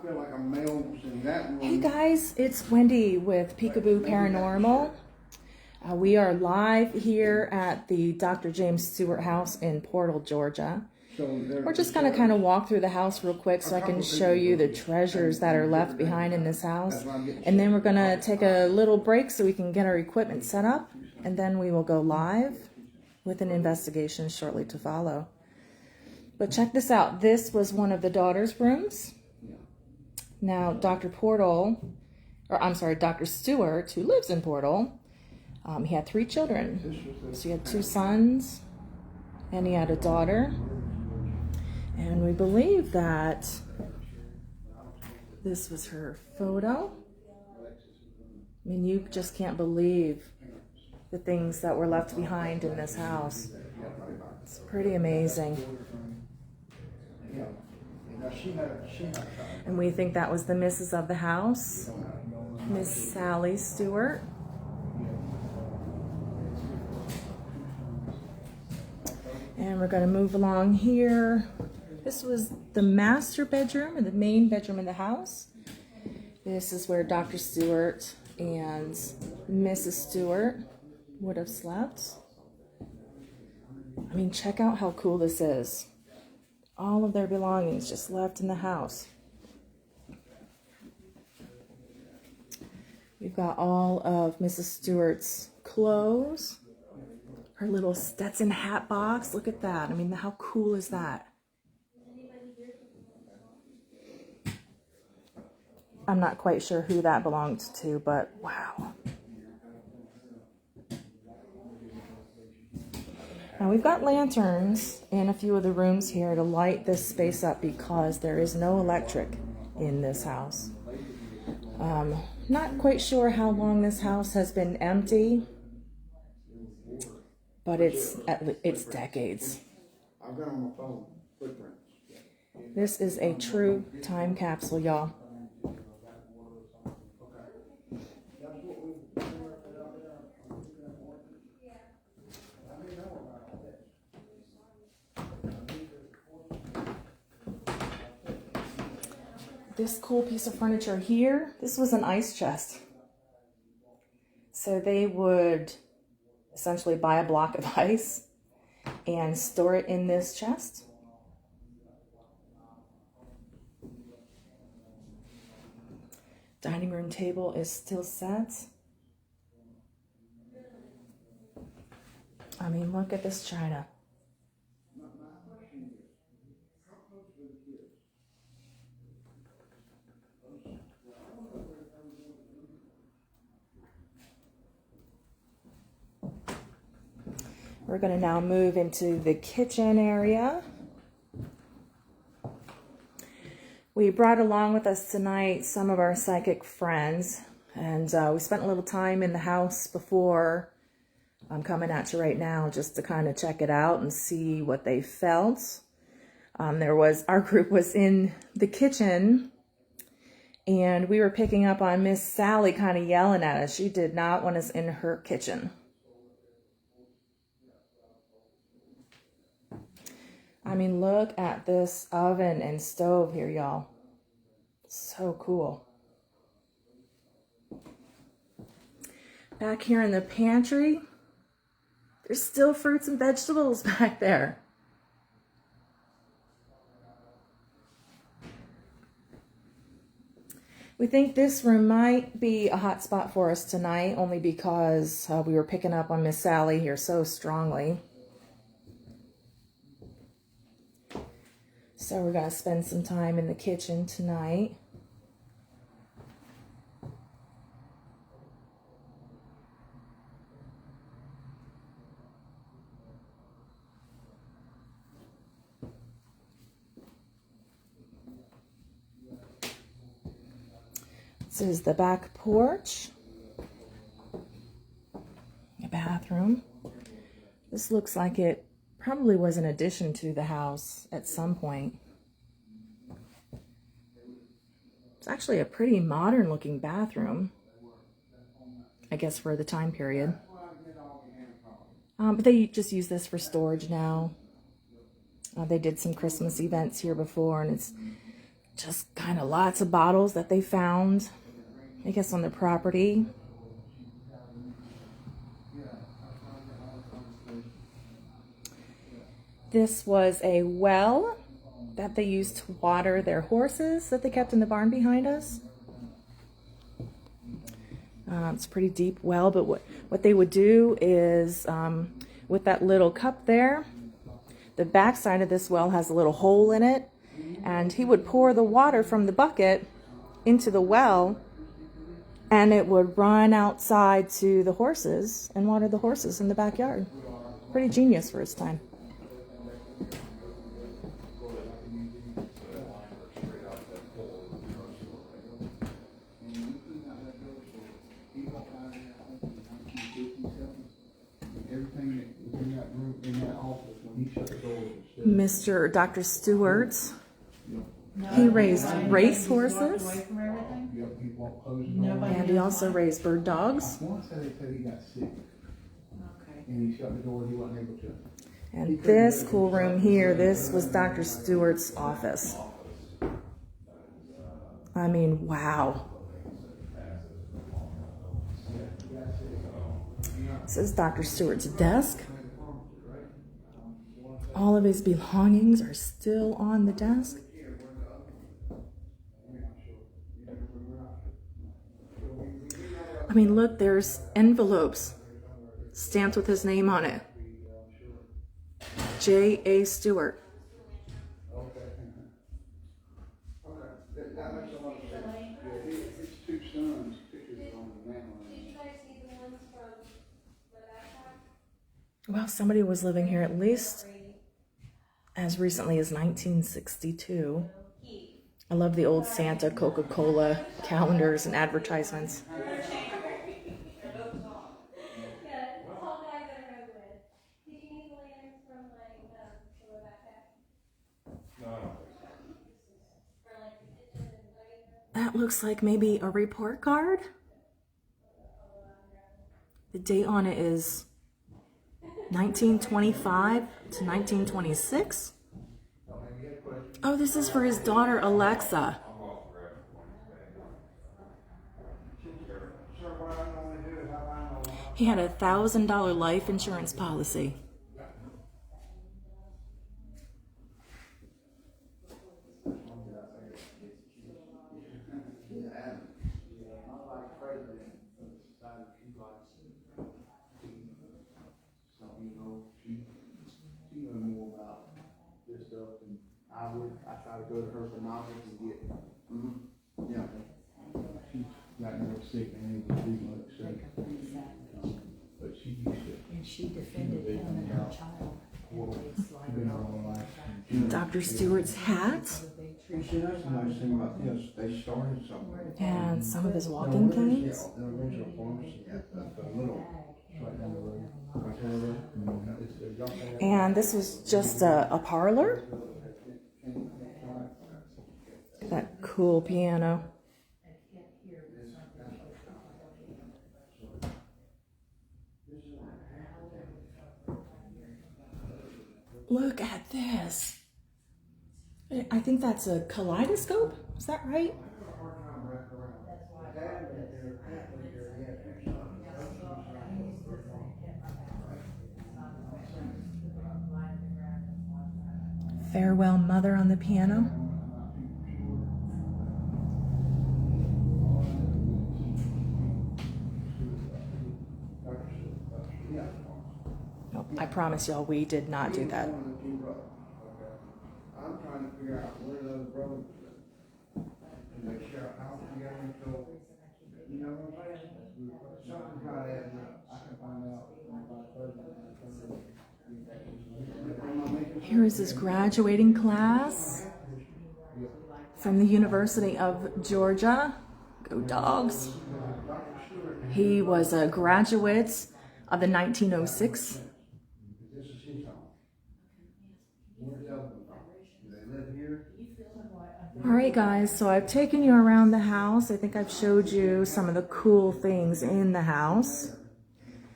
feel like a male in that room. Hey guys, it's Wendy with Peekaboo Paranormal. We are live here at the Dr. James Stewart House in Portal, Georgia. We're just going to kind of walk through the house real quick so I can show you the treasures that are left behind in this house. And then we're going to take a little break so we can get our equipment set up. And then we will go live with an investigation shortly to follow. But check this out. This was one of the daughter's rooms. Now, Dr. Stewart, who lives in Portal, he had 3 children. So he had 2 sons, and he had a daughter. And we believe that this was her photo. I mean, you just can't believe the things that were left behind in this house. It's pretty amazing. And we think that was the missus of the house, Miss Sally Stewart. And we're going to move along here. This was the master bedroom and the main bedroom in the house. This is where Dr. Stewart and Mrs. Stewart would have slept. I mean, check out how cool this is. All of their belongings just left in the house. We've got all of Mrs. Stewart's clothes. Her little Stetson hat box. Look at that. I mean, how cool is that? I'm not quite sure who that belonged to, but wow. Now we've got lanterns in a few of the rooms here to light this space up because there is no electric in this house. Not quite sure how long this house has been empty, but it's decades. I've got on my phone footprints. This is a true time capsule, y'all. This cool piece of furniture here, this was an ice chest. So they would essentially buy a block of ice and store it in this chest. Dining room table is still set. I mean, look at this china. We're going to now move into the kitchen area. We brought along with us tonight some of our psychic friends, and we spent a little time in the house before I'm coming at you right now just to kind of check it out and see what they felt. Our group was in the kitchen, and we were picking up on Miss Sally kind of yelling at us. She did not want us in her kitchen. I mean, look at this oven and stove here, y'all. So cool. Back here in the pantry, there's still fruits and vegetables back there. We think this room might be a hot spot for us tonight, only because we were picking up on Miss Sally here so strongly. So we're going to spend some time in the kitchen tonight. This is the back porch. The bathroom. This looks like it probably was an addition to the house at some point. It's actually a pretty modern looking bathroom, I guess, for the time period. But they just use this for storage now. They did some Christmas events here before, and it's Just kind of lots of bottles that they found, I guess, on the property. This was a well that they used to water their horses that they kept in the barn behind us. It's a pretty deep well, but what they would do is, with that little cup there, the back side of this well has a little hole in it, and he would pour the water from the bucket into the well, and it would run outside to the horses and water the horses in the backyard. Pretty genius for his time. Mr. Dr. Stewart, he raised race horses, and he also raised bird dogs. And this cool room here, this was Dr. Stewart's office. I mean, wow. This is Dr. Stewart's desk. All of his belongings are still on the desk. I mean, look, there's envelopes stamped with his name on it. J.A. Stewart. Well, somebody was living here at least as recently as 1962. I love the old Santa Coca-Cola calendars and advertisements. That looks like maybe a report card. The date on it is 1925 to 1926. Oh, this is for his daughter, Alexa. He had a $1,000 life insurance policy. I try to go to her for knowledge and get, yeah. She's gotten real sick and able to do much, so. But she used to. And she defended him and her child. Dr. Stewart's hat. See, that's the nice thing about this. They started somewhere. And some of his walking canes. The original pharmacy at the little, right down the road. Right down the road. And this was just a parlor. That cool piano. Look at this. I think that's a kaleidoscope. Is that right? Farewell Mother on the piano. I promise y'all, we did not do that. I'm trying to figure out where those brothers are. And they share a house together until, you know what I'm saying? Something's got to add up. I can find out. Here is his graduating class from the University of Georgia. Go Dogs. He was a graduate of the 1906. All right, guys, so I've taken you around the house. I think I've showed you some of the cool things in the house.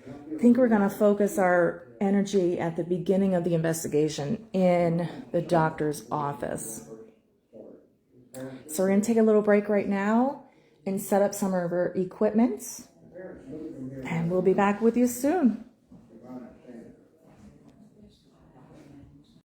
I think we're going to focus our energy at the beginning of the investigation in the doctor's office. So we're going to take a little break right now and set up some of our equipment. And we'll be back with you soon.